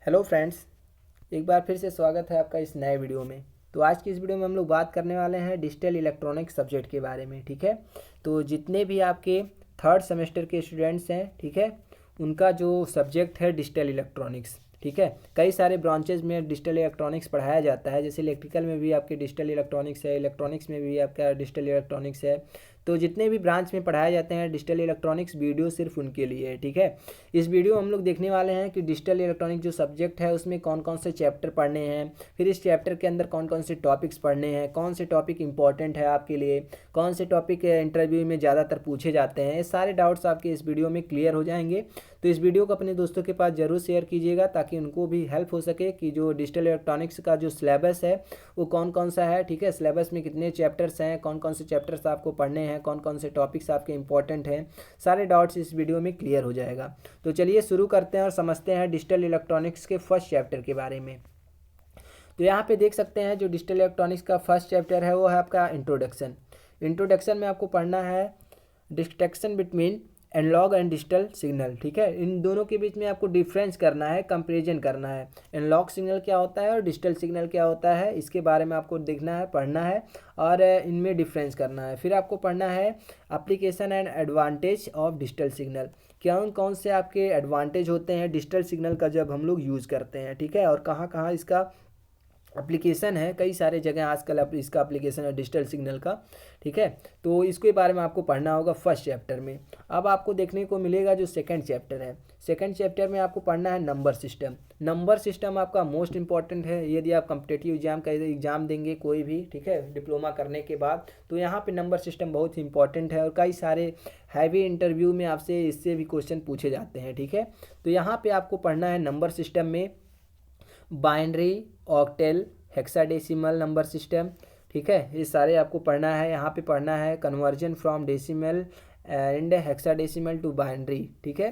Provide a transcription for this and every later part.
Hello friends, एक बार फिर से स्वागत है आपका इस नए वीडियो में। तो आज की इस वीडियो में हम लोग बात करने वाले हैं डिजिटल इलेक्ट्रॉनिक्स सब्जेक्ट के बारे में। ठीक है, तो जितने भी आपके थर्ड सेमेस्टर के स्टूडेंट्स हैं, ठीक है, उनका जो सब्जेक्ट है डिजिटल इलेक्ट्रॉनिक्स। ठीक है, कई सारे ब्रांचेज में डिजिटल इलेक्ट्रॉनिक्स पढ़ाया जाता है, जैसे इलेक्ट्रिकल में भी आपके डिजिटल इलेक्ट्रॉनिक्स है, इलेक्ट्रॉनिक्स में भी आपका डिजिटल इलेक्ट्रॉनिक्स है। तो जितने भी ब्रांच में पढ़ाए जाते हैं डिजिटल इलेक्ट्रॉनिक्स, वीडियो सिर्फ उनके लिए है। ठीक है, इस वीडियो में हम लोग देखने वाले हैं कि डिजिटल इलेक्ट्रॉनिक जो सब्जेक्ट है उसमें कौन कौन से चैप्टर पढ़ने हैं, फिर इस चैप्टर के अंदर कौन कौन से टॉपिक्स पढ़ने हैं, कौन से टॉपिक इंपॉर्टेंट है आपके लिए, कौन से टॉपिक इंटरव्यू में ज़्यादातर पूछे जाते हैं। ये सारे डाउट्स आपके इस वीडियो में क्लियर हो जाएंगे। तो इस वीडियो को अपने दोस्तों के पास ज़रूर शेयर कीजिएगा ताकि उनको भी हेल्प हो सके कि जो डिजिटल इलेक्ट्रॉनिक्स का जो सिलेबस है वो कौन कौन सा है। ठीक है, सिलेबस में कितने चैप्टर्स हैं, कौन कौन से चैप्टर्स आपको पढ़ने हैं, कौन कौन से टॉपिक्स आपके इंपॉर्टेंट हैं, सारे डाउट्स इस वीडियो में क्लियर हो जाएगा। तो चलिए शुरू करते हैं और समझते हैं डिजिटल इलेक्ट्रॉनिक्स के फर्स्ट चैप्टर के बारे में। तो यहाँ पे देख सकते हैं जो डिजिटल इलेक्ट्रॉनिक्स का फर्स्ट चैप्टर है वो है आपका इंट्रोडक्शन। इंट्रोडक्शन में आपको पढ़ना है distraction between analog and digital signal. ठीक है, इन दोनों के बीच में आपको डिफरेंस करना है, कंपैरिजन करना है। एनालॉग सिग्नल क्या होता है और डिजिटल सिग्नल क्या होता है, इसके बारे में आपको देखना है, पढ़ना है और इनमें डिफरेंस करना है। फिर आपको पढ़ना है application and advantage of digital signal. कौन कौन से आपके एडवांटेज होते हैं डिजिटल सिग्नल का जब हम लोग यूज़ करते हैं। ठीक है, और कहाँ कहाँ इसका एप्लीकेशन है, कई सारे जगह आजकल इसका एप्लीकेशन है डिजिटल सिग्नल का। ठीक है, तो इसके बारे में आपको पढ़ना होगा फर्स्ट चैप्टर में। अब आपको देखने को मिलेगा जो सेकंड चैप्टर है। सेकंड चैप्टर में आपको पढ़ना है नंबर सिस्टम। नंबर सिस्टम आपका मोस्ट इंपॉर्टेंट है यदि आप कॉम्पिटिटिव एग्जाम का एग्ज़ाम देंगे कोई भी, ठीक है, डिप्लोमा करने के बाद, तो यहाँ पे नंबर सिस्टम बहुत इंपॉर्टेंट है और कई सारे हैवी इंटरव्यू में आपसे इससे भी क्वेश्चन पूछे जाते हैं। ठीक है, तो यहाँ पे आपको पढ़ना है नंबर सिस्टम में binary, octal, hexadecimal number system. ठीक है, ये सारे आपको पढ़ना है। यहाँ पे पढ़ना है conversion from decimal and hexadecimal to binary. ठीक है,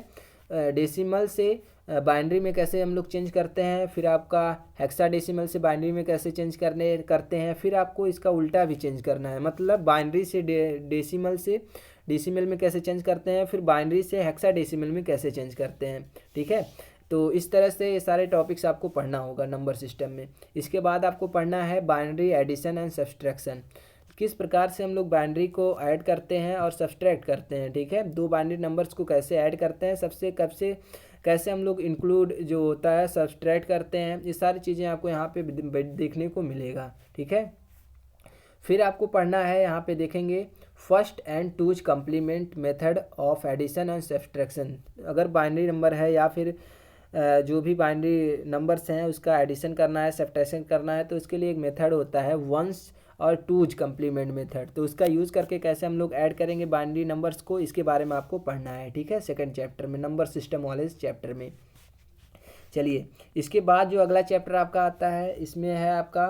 डेसिमल से बाइनरी में कैसे हम लोग चेंज करते हैं, फिर आपका हेक्साडेसिमल से बाइनरी में कैसे चेंज करते हैं, फिर आपको इसका उल्टा भी चेंज करना है। मतलब बाइनरी से डेसिमल से डेसिमल में कैसे चेंज करते हैं, फिर बाइनरी से हेक्साडेसिमल में कैसे चेंज करते हैं। ठीक है, तो इस तरह से ये सारे टॉपिक्स आपको पढ़ना होगा नंबर सिस्टम में। इसके बाद आपको पढ़ना है बाइनरी एडिशन एंड सब्सट्रैक्शन। किस प्रकार से हम लोग बाइनरी को ऐड करते हैं और सब्सट्रैक्ट करते हैं। ठीक है, दो बाइनरी नंबर्स को कैसे ऐड करते हैं, सबसे कब से कैसे हम लोग इंक्लूड जो होता है सब्सट्रैक्ट करते हैं, ये सारी चीज़ें आपको यहाँ पे देखने को मिलेगा। ठीक है, फिर आपको पढ़ना है, यहाँ पे देखेंगे first and two's complement method of addition and subtraction. अगर बाइनरी नंबर है या फिर जो भी बाइनरी नंबर्स हैं उसका एडिशन करना है, सब्ट्रैक्शन करना है, तो इसके लिए एक मेथड होता है वंस और टूज कम्प्लीमेंट मेथड। तो उसका यूज़ करके कैसे हम लोग ऐड करेंगे बाइनरी नंबर्स को, इसके बारे में आपको पढ़ना है। ठीक है, सेकंड चैप्टर में, नंबर सिस्टम वाले चैप्टर में। चलिए, इसके बाद जो अगला चैप्टर आपका आता है इसमें है आपका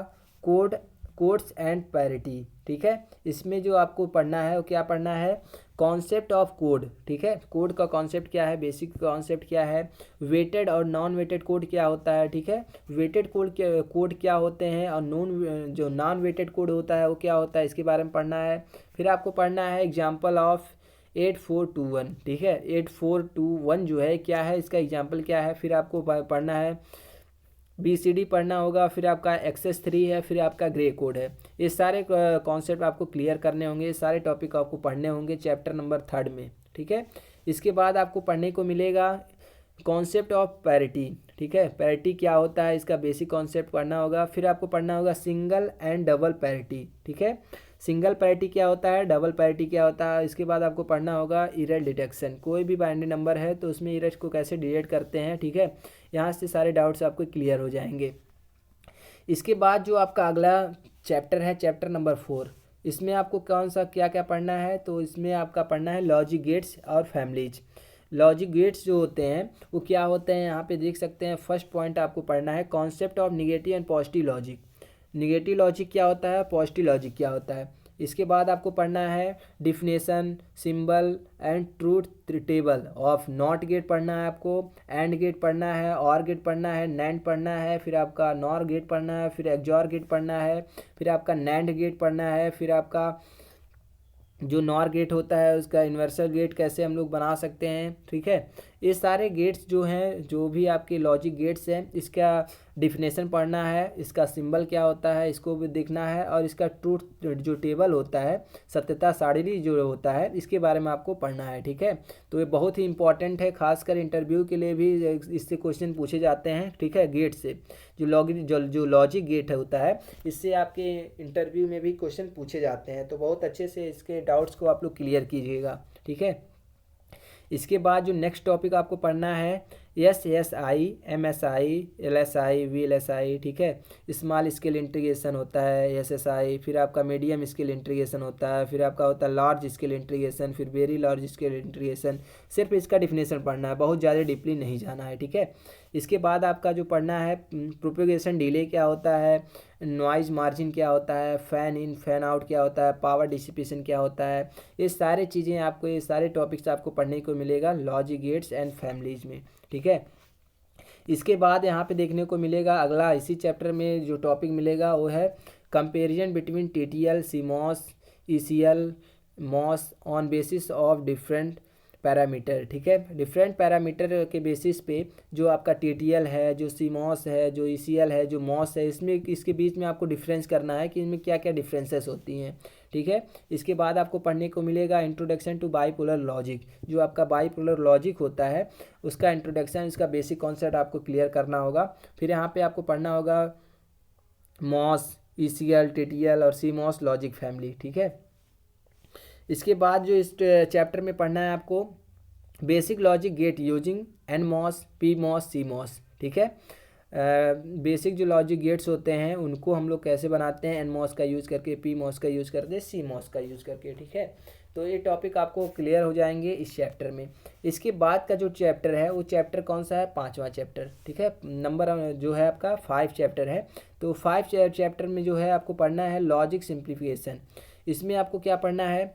कोड्स एंड पैरिटी। ठीक है, इसमें जो आपको पढ़ना है वो क्या पढ़ना है, कॉन्सेप्ट ऑफ कोड। ठीक है, कोड का कॉन्सेप्ट क्या है, बेसिक कॉन्सेप्ट क्या है, वेटेड और नॉन वेटेड कोड क्या होता है। ठीक है, वेटेड कोड क्या होते हैं और जो नॉन वेटेड कोड होता है वो क्या होता है, इसके बारे में पढ़ना है। फिर आपको पढ़ना है एग्जाम्पल ऑफ 8421। ठीक है, 8421 जो है क्या है, इसका एग्जाम्पल क्या है। फिर आपको पढ़ना है BCD पढ़ना होगा, फिर आपका एक्सेस 3 है, फिर आपका ग्रे कोड है। ये सारे कॉन्सेप्ट आपको क्लियर करने होंगे, ये सारे टॉपिक आपको पढ़ने होंगे चैप्टर नंबर थर्ड में। ठीक है, इसके बाद आपको पढ़ने को मिलेगा कॉन्सेप्ट ऑफ पैरिटी। ठीक है, पैरिटी क्या होता है, इसका बेसिक कॉन्सेप्ट पढ़ना होगा। फिर आपको पढ़ना होगा सिंगल एंड डबल पैरिटी। ठीक है, सिंगल पैरिटी क्या होता है, डबल पैरिटी क्या होता है। इसके बाद आपको पढ़ना होगा इरर डिटेक्शन। कोई भी बाइनरी नंबर है तो उसमें इरर को कैसे डिटेक्ट करते हैं। ठीक है, यहाँ से सारे डाउट्स आपको क्लियर हो जाएंगे। इसके बाद जो आपका अगला चैप्टर है चैप्टर नंबर 4, इसमें आपको कौन सा क्या क्या पढ़ना है, तो इसमें आपका पढ़ना है लॉजिक गेट्स और फैमिलीज। लॉजिक गेट्स जो होते हैं वो क्या होते हैं, यहाँ पे देख सकते हैं। फर्स्ट पॉइंट आपको पढ़ना है concept of negative and positive logic. Negative logic क्या होता है, पॉजिटिव लॉजिक क्या होता है। इसके बाद आपको पढ़ना है definition, symbol and truth table of not gate पढ़ना है आपको, एंड गेट पढ़ना है, और गेट पढ़ना है, नैंड पढ़ना है, फिर आपका नॉर गेट पढ़ना है, फिर एक्जॉर गेट पढ़ना है, फिर आपका नैंड गेट पढ़ना है, फिर आपका जो नॉर गेट होता है उसका इन्वर्सल गेट कैसे हम लोग बना सकते हैं। ठीक है, ये सारे गेट्स जो हैं, जो भी आपके लॉजिक गेट्स हैं, इसका डिफिनेशन पढ़ना है, इसका सिंबल क्या होता है इसको भी देखना है, और इसका ट्रूथ जो टेबल होता है, सत्यता सारणी जो होता है, इसके बारे में आपको पढ़ना है। ठीक है, तो ये बहुत ही इंपॉर्टेंट है, खासकर इंटरव्यू के लिए भी इससे क्वेश्चन पूछे जाते हैं। ठीक है, गेट से जो लॉजिक गेट होता है, इससे आपके इंटरव्यू में भी क्वेश्चन पूछे जाते हैं। तो बहुत अच्छे से इसके डाउट्स को आप लोग क्लियर कीजिएगा। ठीक है, इसके बाद जो नेक्स्ट टॉपिक आपको पढ़ना है SSI, MSI, LSI, VLSI। ठीक है, स्मॉल स्केल इंटीग्रेशन होता है SSI, फिर आपका मीडियम स्केल इंटीग्रेशन होता है, फिर आपका होता है लार्ज स्केल इंटीग्रेशन, फिर वेरी लार्ज स्केल इंटीग्रेशन। सिर्फ इसका डिफिनेशन पढ़ना है, बहुत ज़्यादा डीपली नहीं जाना है। ठीक है, इसके बाद आपका जो पढ़ना है प्रोपेगेशन डिले क्या होता है, नॉइज़ मार्जिन क्या होता है, फ़ैन इन फ़ैन आउट क्या होता है, पावर डिसिपेशन क्या होता है, ये सारी चीज़ें आपको, ये सारे टॉपिक्स आपको पढ़ने को मिलेगा लॉजिक गेट्स एंड फैमिलीज में। ठीक है, इसके बाद यहाँ पे देखने को मिलेगा अगला इसी चैप्टर में जो टॉपिक मिलेगा वो है comparison between TTL, CMOS, ECL, MOS on basis of different parameter. ठीक है, डिफरेंट पैरामीटर के बेसिस पे जो आपका TTL है, जो CMOS है, जो ECL है, जो MOS है, इसमें इसके बीच में आपको डिफरेंस करना है कि इनमें क्या क्या डिफरेंसेस होती हैं। ठीक है, इसके बाद आपको पढ़ने को मिलेगा इंट्रोडक्शन टू बाईपोलर लॉजिक। जो आपका बाईपोलर लॉजिक होता है उसका इंट्रोडक्शन, इसका बेसिक कॉन्सेप्ट आपको क्लियर करना होगा। फिर यहाँ पे आपको पढ़ना होगा MOS, ECL, TTL और CMOS लॉजिक फैमिली। ठीक है, इसके बाद जो इस चैप्टर में पढ़ना है आपको basic logic gate using NMOS, PMOS, CMOS। ठीक है, बेसिक जो लॉजिक गेट्स होते हैं उनको हम लोग कैसे बनाते हैं, NMOS का यूज़ करके, PMOS का यूज़ करके, CMOS का यूज़ करके। ठीक है, तो ये टॉपिक आपको क्लियर हो जाएंगे इस चैप्टर में। इसके बाद का जो चैप्टर है वो चैप्टर कौन सा है, 5वां चैप्टर। ठीक है, नंबर जो है आपका 5 चैप्टर है। तो 5 चैप्टर में जो है आपको पढ़ना है लॉजिक सिंप्लीफिकेशन। इसमें आपको क्या पढ़ना है,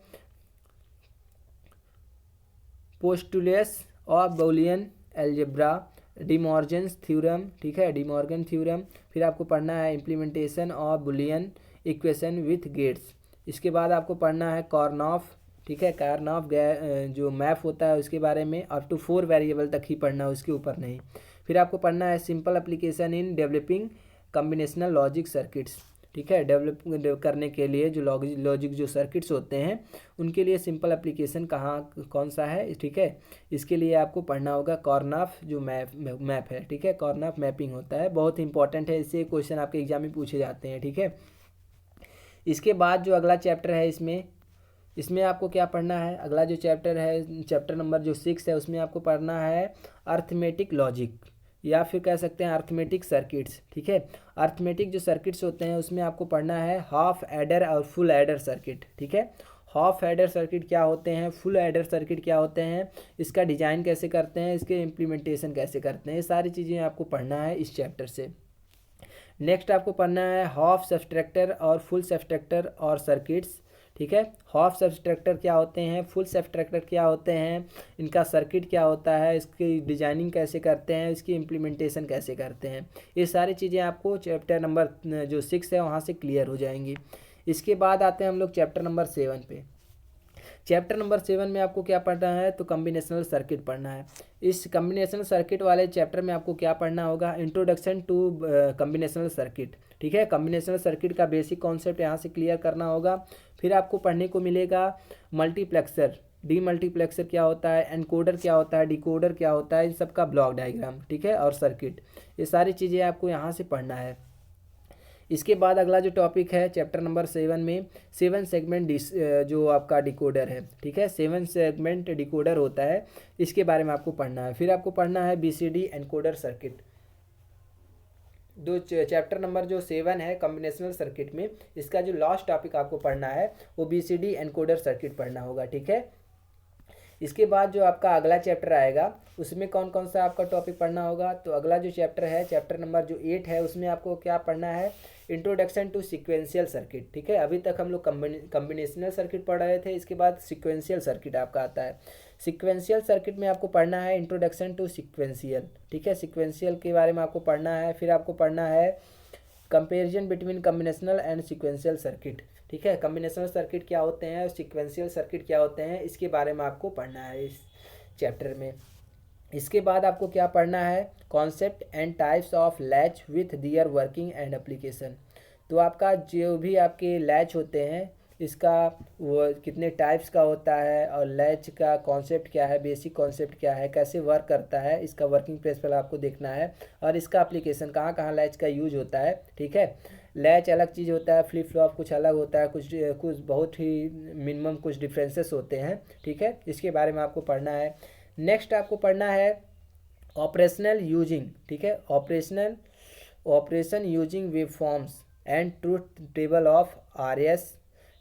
postulates of Boolean algebra, De Morgan's theorem. ठीक है, डिमॉर्गन थ्योरम। फिर आपको पढ़ना है implementation of Boolean equation with gates. इसके बाद आपको पढ़ना है कार्नॉफ। ठीक है, कार्नॉफ जो मैप होता है उसके बारे में, अप टू 4 वेरिएबल तक ही पढ़ना है, उसके ऊपर नहीं। फिर आपको पढ़ना है simple application in developing combinational logic circuits. ठीक है, डेवलप करने के लिए जो लॉजिक जो सर्किट्स होते हैं उनके लिए सिंपल एप्लीकेशन कौन सा है। ठीक है, इसके लिए आपको पढ़ना होगा कार्नॉफ जो मैप है। ठीक है, कार्नॉफ मैपिंग होता है, बहुत इंपॉर्टेंट है, इससे क्वेश्चन आपके एग्जाम में पूछे जाते हैं। ठीक है, इसके बाद जो अगला चैप्टर है इसमें आपको क्या पढ़ना है, अगला जो चैप्टर है चैप्टर नंबर जो 6 है, उसमें आपको पढ़ना है अर्थमेटिक लॉजिक, या फिर कह सकते हैं अर्थमेटिक सर्किट्स। ठीक है, अर्थमेटिक जो सर्किट्स होते हैं उसमें आपको पढ़ना है हाफ एडर और फुल एडर सर्किट। ठीक है, हाफ एडर सर्किट क्या होते हैं, फुल एडर सर्किट क्या होते हैं, इसका डिजाइन कैसे करते हैं, इसके इम्प्लीमेंटेशन कैसे करते हैं, ये सारी चीज़ें आपको पढ़ना है इस चैप्टर से। नेक्स्ट आपको पढ़ना है हाफ सब्सट्रैक्टर और फुल सब्सट्रैक्टर और सर्किट्स। ठीक है, हाफ सब्सट्रैक्टर क्या होते हैं, फुल सब्सट्रैक्टर क्या होते हैं, इनका सर्किट क्या होता है, इसकी डिजाइनिंग कैसे करते हैं, इसकी इम्प्लीमेंटेशन कैसे करते हैं, ये सारी चीज़ें आपको चैप्टर नंबर जो 6 है वहाँ से क्लियर हो जाएंगी। इसके बाद आते हैं हम लोग चैप्टर नंबर 7 पे। चैप्टर नंबर 7 में आपको क्या पढ़ना है, तो कॉम्बिनेशनल सर्किट पढ़ना है। इस कॉम्बिनेशनल सर्किट वाले चैप्टर में आपको क्या पढ़ना होगा, इंट्रोडक्शन टू कॉम्बिनेशनल सर्किट। ठीक है, कॉम्बिनेशनल सर्किट का बेसिक कॉन्सेप्ट यहाँ से क्लियर करना होगा। फिर आपको पढ़ने को मिलेगा मल्टीप्लेक्सर, डीमल्टीप्लेक्सर क्या होता है, एनकोडर क्या होता है, डिकोडर क्या होता है, इन सब का ब्लॉक डायग्राम। ठीक है, और सर्किट, ये सारी चीज़ें आपको यहाँ से पढ़ना है। इसके बाद अगला जो टॉपिक है चैप्टर नंबर 7 में 7 सेगमेंट जो आपका डिकोडर है। ठीक है, 7 सेगमेंट डिकोडर होता है, इसके बारे में आपको पढ़ना है। फिर आपको पढ़ना है BCD एनकोडर सर्किट। दो चैप्टर नंबर जो 7 है कॉम्बिनेशनल सर्किट में, इसका जो लास्ट टॉपिक आपको पढ़ना है वो BCD एनकोडर सर्किट पढ़ना होगा। ठीक है, इसके बाद जो आपका अगला चैप्टर आएगा उसमें कौन कौन सा आपका टॉपिक पढ़ना होगा, तो अगला जो चैप्टर है चैप्टर नंबर जो 8 है उसमें आपको क्या पढ़ना है, इंट्रोडक्शन टू सिक्वेंशियल सर्किट। ठीक है, अभी तक हम लोग कॉम्बिनेशनल सर्किट पढ़ रहे थे, इसके बाद सिक्वेंशियल सर्किट आपका आता है। सिक्वेंशियल सर्किट में आपको पढ़ना है इंट्रोडक्शन टू सिक्वेंशियल। ठीक है, सिक्वेंशियल के बारे में आपको पढ़ना है। फिर आपको पढ़ना है comparison between combinational and sequential circuit. ठीक है, कॉम्बिनेशनल सर्किट क्या होते हैं और सिक्वेंशियल सर्किट क्या होते हैं, इसके बारे में आपको पढ़ना है इस चैप्टर में। इसके बाद आपको क्या पढ़ना है, concept and types of latch with their working and application. तो आपका जो भी आपके लैच होते हैं इसका वो कितने टाइप्स का होता है और लैच का कॉन्सेप्ट क्या है, बेसिक कॉन्सेप्ट क्या है, कैसे वर्क करता है, इसका वर्किंग प्रिंसिपल आपको देखना है और इसका एप्लीकेशन कहाँ कहाँ लैच का यूज होता है। ठीक है, लैच अलग चीज़ होता है, फ्लिप फ्लॉप कुछ अलग होता है, कुछ कुछ बहुत ही मिनिमम कुछ डिफरेंसेस होते हैं। ठीक है, इसके बारे में आपको पढ़ना है। नेक्स्ट आपको पढ़ना है ऑपरेशनल यूजिंग। ठीक है, operation using wave forms and truth table of R S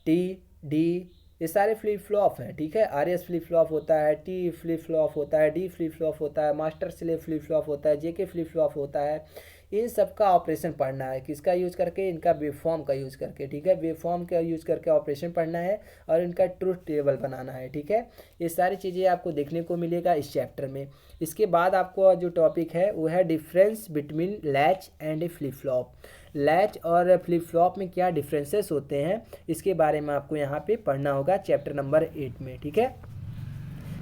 T D, ये सारे फ्लिप फ्लॉप हैं। ठीक है, आर एस फ्लिप फ्लॉप होता है, टी फ्लिप फ्लॉप होता है, डी फ्लिप फ्लॉप होता है, मास्टर स्लेव फ्लिप फ्लॉप होता है, जेके फ्लिप फ्लॉप होता है। इन सब का ऑपरेशन पढ़ना है, किसका यूज़ करके, इनका वेवफॉर्म का यूज़ करके। ठीक है, वेवफॉर्म का यूज़ करके ऑपरेशन पढ़ना है और इनका ट्रूथ टेबल बनाना है। ठीक है, ये सारी चीज़ें आपको देखने को मिलेगा इस चैप्टर में। इसके बाद आपको जो टॉपिक है वो है difference between latch and flip flop. Latch और फ्लिप फ्लॉप में क्या डिफरेंसेस होते हैं इसके बारे में आपको यहाँ पे पढ़ना होगा चैप्टर नंबर 8 में। ठीक है,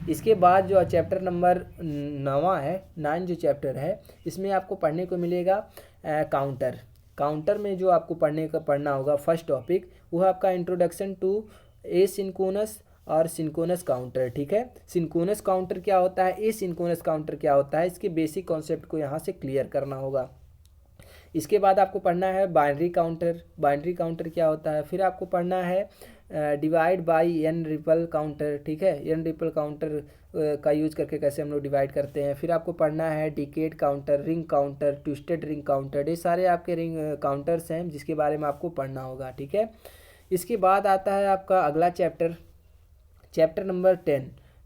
इसके बाद जो चैप्टर नंबर 9 है, 9 जो चैप्टर है इसमें आपको पढ़ने को मिलेगा काउंटर। काउंटर में जो आपको पढ़ना होगा फर्स्ट टॉपिक वो है आपका इंट्रोडक्शन टू ए सिंक्रोनस और सिंक्रोनस काउंटर। ठीक है, सिंक्रोनस काउंटर क्या होता है, ए सिंक्रोनस काउंटर क्या होता है, इसके बेसिक कॉन्सेप्ट को यहाँ से क्लियर करना होगा। इसके बाद आपको पढ़ना है बाइनरी काउंटर। बाइनरी काउंटर क्या होता है, फिर आपको पढ़ना है divide by N ripple counter. ठीक है, एन रिपल काउंटर का यूज करके कैसे हम लोग डिवाइड करते हैं। फिर आपको पढ़ना है decade counter, ring counter, twisted ring counter, ये सारे आपके रिंग काउंटर्स हैं जिसके बारे में आपको पढ़ना होगा। ठीक है, इसके बाद आता है आपका अगला चैप्टर, चैप्टर नंबर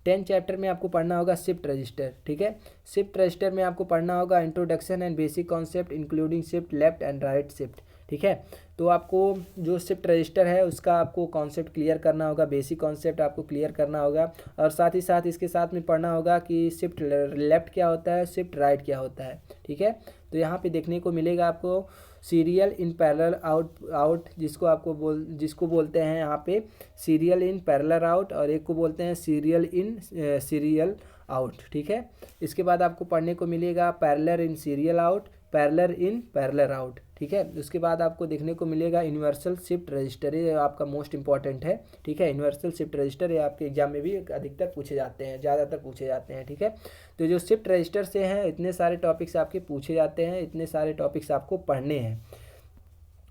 10 चैप्टर में आपको पढ़ना होगा शिफ्ट रजिस्टर। ठीक है, शिफ्ट रजिस्टर में आपको पढ़ना होगा introduction and basic concept including shift left and right shift. ठीक है, तो आपको जो शिफ्ट रजिस्टर है उसका आपको कॉन्सेप्ट क्लियर करना होगा, बेसिक कॉन्सेप्ट आपको क्लियर करना होगा और साथ ही साथ इसके साथ में पढ़ना होगा कि शिफ्ट लेफ्ट क्या होता है, शिफ्ट राइट क्या होता है। ठीक है, तो यहाँ पे देखने को मिलेगा आपको सीरियल इन पैरेलल आउट जिसको बोलते हैं यहाँ पे सीरियल इन पैरेलल आउट और एक को बोलते हैं सीरियल इन सीरियल आउट। ठीक है, इसके बाद आपको पढ़ने को मिलेगा parallel in serial out, parallel in parallel out. ठीक है, उसके बाद आपको देखने को मिलेगा यूनिवर्सल शिफ्ट रजिस्टर, ये आपका मोस्ट इंपॉर्टेंट है। ठीक है, यूनिवर्सल शिफ्ट रजिस्टर ये आपके एग्जाम में भी अधिकतर पूछे जाते हैं, ज़्यादातर पूछे जाते हैं। ठीक है, तो जो शिफ्ट रजिस्टर से हैं इतने सारे टॉपिक्स आपके पूछे जाते हैं, इतने सारे टॉपिक्स आपको पढ़ने हैं।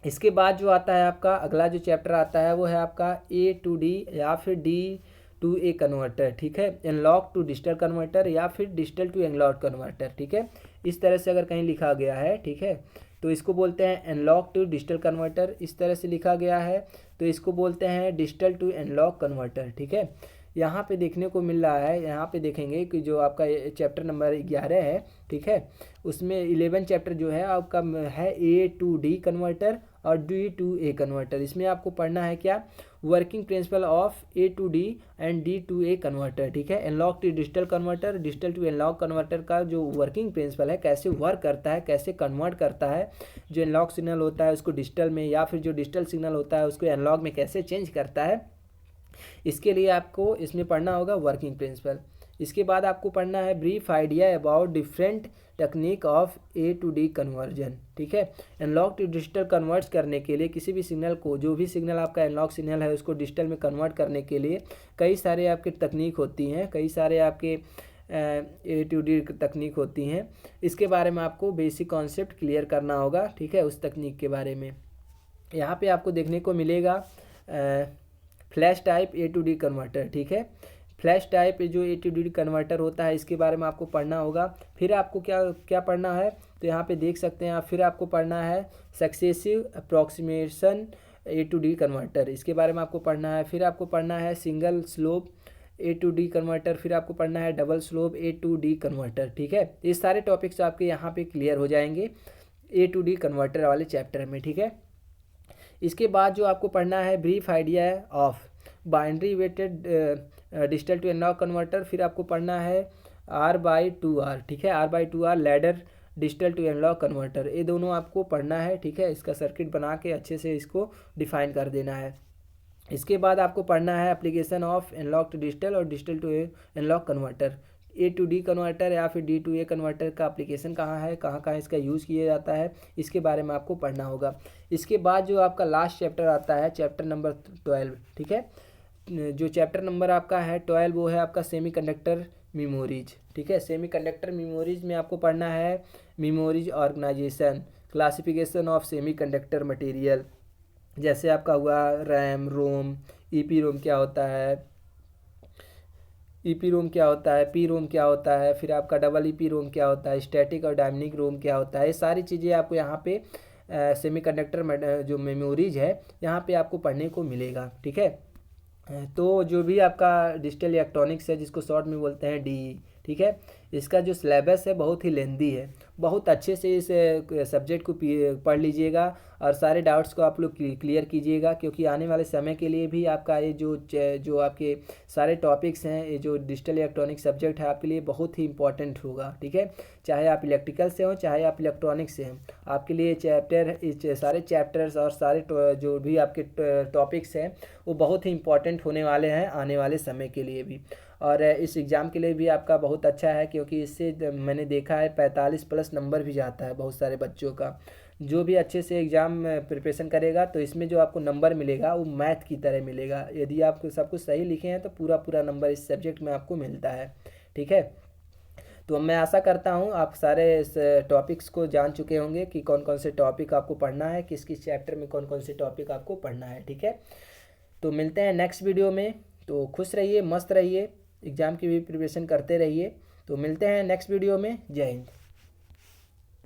इसके बाद जो आता है आपका अगला जो चैप्टर आता है वो है आपका ए टू डी या फिर डी टू ए कन्वर्टर। ठीक है, एनलॉग टू डिजिटल कन्वर्टर या फिर डिजिटल टू एनलॉग कन्वर्टर। ठीक है, इस तरह से अगर कहीं लिखा गया है, ठीक है, तो इसको बोलते हैं एनलॉग टू डिजिटल कन्वर्टर। इस तरह से लिखा गया है तो इसको बोलते हैं डिजिटल टू एनलॉग कन्वर्टर। ठीक है, यहाँ पे देखने को मिल रहा है, यहाँ पे देखेंगे कि जो आपका चैप्टर नंबर 11 है, ठीक है, उसमें 11 चैप्टर जो है आपका है ए टू डी कन्वर्टर और डी टू ए कन्वर्टर। इसमें आपको पढ़ना है क्या, working principle of A to D and D to A converter. ठीक है, analog to digital converter, digital to analog converter का जो वर्किंग प्रिंसिपल है, कैसे वर्क करता है, कैसे कन्वर्ट करता है, जो एनलॉग सिग्नल होता है उसको डिजिटल में या फिर जो डिजिटल सिग्नल होता है उसको एनलॉग में कैसे चेंज करता है, इसके लिए आपको इसमें पढ़ना होगा वर्किंग प्रिंसिपल। इसके बाद आपको पढ़ना है brief idea about different technique of A to D conversion. ठीक है, एनलॉग टू डिजिटल कन्वर्ट करने के लिए किसी भी सिग्नल को, जो भी सिग्नल आपका एनलॉग सिग्नल है उसको डिजिटल में कन्वर्ट करने के लिए कई सारे आपके तकनीक होती हैं, कई सारे आपके ए टू डी तकनीक होती हैं। इसके बारे में आपको बेसिक कॉन्सेप्ट क्लियर करना होगा। ठीक है, उस तकनीक के बारे में यहाँ पे आपको देखने को मिलेगा flash type A to D converter. ठीक है, फ्लैश टाइप जो ए टू डी कन्वर्टर होता है इसके बारे में आपको पढ़ना होगा। फिर आपको क्या क्या पढ़ना है, तो यहाँ पे देख सकते हैं आप, फिर आपको पढ़ना है successive approximation A to D converter, इसके बारे में आपको पढ़ना है। फिर आपको पढ़ना है single slope A to D converter, फिर आपको पढ़ना है double slope A to D converter. ठीक है, ये सारे टॉपिक्स आपके यहाँ पे क्लियर हो जाएंगे ए टू डी कन्वर्टर वाले चैप्टर में। ठीक है, इसके बाद जो आपको पढ़ना है brief idea of binary weighted digital to analogue converter, फिर आपको पढ़ना है R/2R। ठीक है, R/2R ladder digital to analogue converter, ये दोनों आपको पढ़ना है। ठीक है, इसका सर्किट बना के अच्छे से इसको डिफाइन कर देना है। इसके बाद आपको पढ़ना है application of analogue to digital और digital to analogue converter. A to D converter या फिर D to A कन्वर्टर का एप्लीकेशन कहाँ है, कहाँ कहाँ इसका यूज़ किया जाता है, इसके बारे में आपको पढ़ना होगा। इसके बाद जो आपका लास्ट चैप्टर आता है, चैप्टर नंबर 12, ठीक है। जो चैप्टर नंबर आपका है 12 वो है आपका सेमीकंडक्टर मेमोरीज, ठीक है। सेमीकंडक्टर मेमोरीज में आपको पढ़ना है memories organization, classification of semiconductor material, जैसे आपका हुआ रैम रोम, ईपी रोम क्या होता है, ईपी रोम क्या होता है, पी रोम क्या होता है, फिर आपका डबल ईपी रोम क्या होता है, स्टैटिक और डायनेमिक रोम क्या होता है। ये सारी चीज़ें आपको यहाँ पे सेमीकंडक्टर जो मेमोरीज है यहाँ पे आपको पढ़ने को मिलेगा, ठीक है। तो जो भी आपका डिजिटल इलेक्ट्रॉनिक्स है जिसको शॉर्ट में बोलते हैं डी, ठीक है, इसका जो सिलेबस है बहुत ही लेंदी है। बहुत अच्छे से इस सब्जेक्ट को पढ़ लीजिएगा और सारे डाउट्स को आप लोग क्लियर कीजिएगा, क्योंकि आने वाले समय के लिए भी आपका ये जो आपके सारे टॉपिक्स हैं, ये जो डिजिटल इलेक्ट्रॉनिक सब्जेक्ट है आपके लिए बहुत ही इंपॉर्टेंट होगा, ठीक है। चाहे आप इलेक्ट्रिकल से हो चाहे आप इलेक्ट्रॉनिक्स से हैं, आपके लिए सारे चैप्टर्स और सारे जो भी आपके टॉपिक्स हैं वो बहुत ही इंपॉर्टेंट होने वाले हैं आने वाले समय के लिए भी। और इस एग्ज़ाम के लिए भी आपका बहुत अच्छा है, क्योंकि इससे मैंने देखा है 45+ नंबर भी जाता है बहुत सारे बच्चों का। जो भी अच्छे से एग्ज़ाम प्रिपरेशन करेगा तो इसमें जो आपको नंबर मिलेगा वो मैथ की तरह मिलेगा। यदि आप सब कुछ सही लिखे हैं तो पूरा पूरा नंबर इस सब्जेक्ट में आपको मिलता है, ठीक है। तो मैं आशा करता हूँ आप सारे इस टॉपिक्स को जान चुके होंगे कि कौन कौन से टॉपिक आपको पढ़ना है, किस किस चैप्टर में कौन कौन से टॉपिक आपको पढ़ना है, ठीक है। तो मिलते हैं नेक्स्ट वीडियो में। तो खुश रहिए, मस्त रहिए, एग्ज़ाम की भी प्रिपरेशन करते रहिए। तो मिलते हैं नेक्स्ट वीडियो में। जय हिंद।